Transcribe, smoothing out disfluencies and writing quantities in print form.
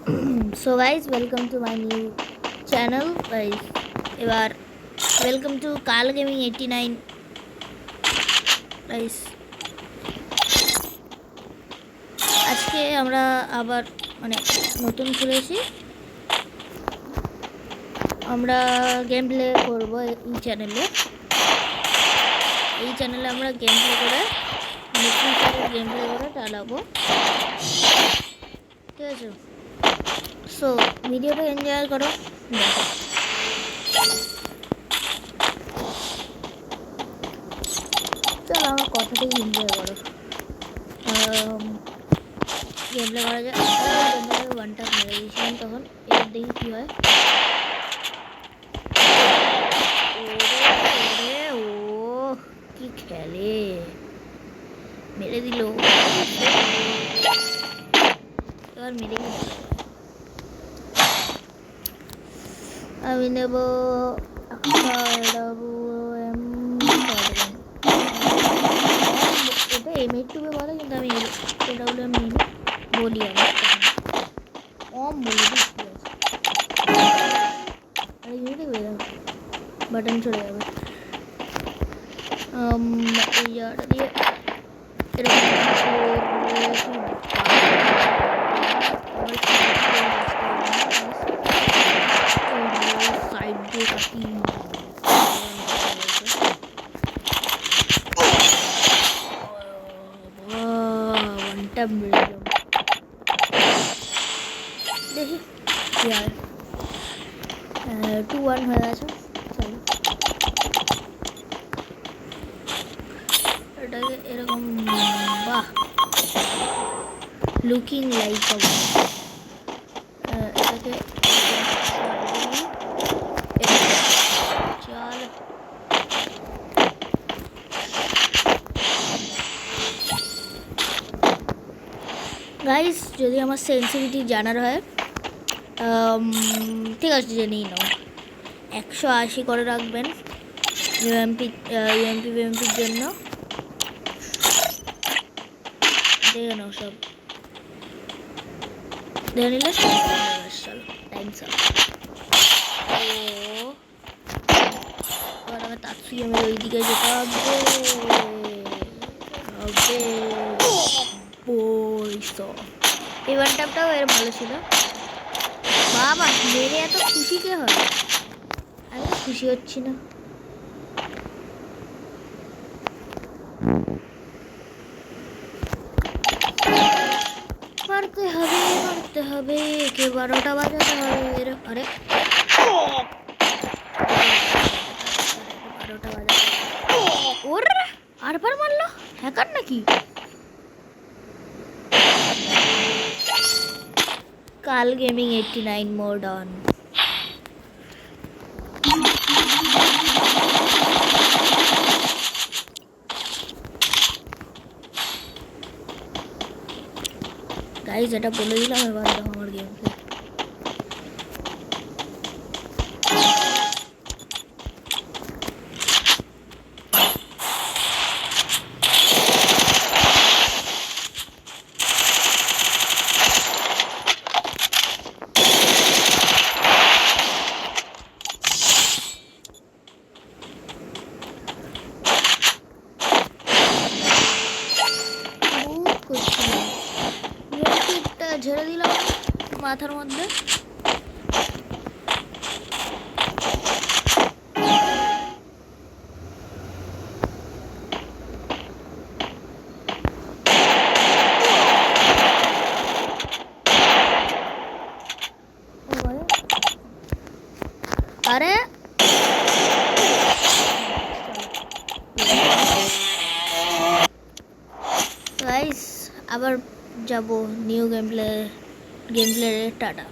So guys, welcome to my new channel guys. এবার welcome to Kal Gaming 89 guys. আজকে আমরা আবার নতুন খুলেছি। আমরা গেম প্লে করব এই চ্যানেলে। আমরা গেম প্লে করে গেম প্লে করে চালাবো, ঠিক আছে? সো ভিডিওটা এনজয় করো, দেখো। চলো আমার কথাটাই এনজয় করো। গেম প্লে করা যায়। ওয়ান টাপ মেরে দিয়েছিলাম তখন, এবার দেখি কী হয়। ও কি খেলে, মেরে দিল। এবার মেরে আমি নেব এটা M82 বলে, কিন্তু আমি AWM নিই, বলি আমি বলে দিচ্ছি। আরে ইউনিটে হয়ে যাবে, বাটন চলে যাবে। এই জায়গাটা দিয়ে সাইড দিয়ে কাটি। ওয়ানটা মেরে দিলাম, দেখি কি হয়। 2-1 হয়ে গেছে। চলো এটাকে এরকম, বাহ, লুকিং লাইক এটাকে চল। গাইস, যদি আমার সেন্সিটিভিটি জানার হয়, ঠিক আছে জেনেই নাও। 180 করে রাখবেন ইউএমপির জন্য। দেখে নাও, সব দেখে নিলে চলো টাইম সব। এবার আমার তাৎসুয়ামের ওই দিকে যেতে হবে। এই ওয়ান ট্যাপটাও এর ভালো ছিল। বাবা, মেরে এত খুশি কে হয়? আমি খুশি হচ্ছি না। মারতে হবে, কে 12টা বাজাতে হবে। আরে 12টা বাজাতে ওর আরবার মারলো। হ্যাকার নাকি? কাল গেমিং 89 মোড অন। গাইজ এটা বলে দিলাম, এবার দেখো আমার গেম প্লে। ঝেড়ে দিলাম মাথার মধ্যে। আরে গাইস, আবার যাব নিউ গেম প্লে টাটা।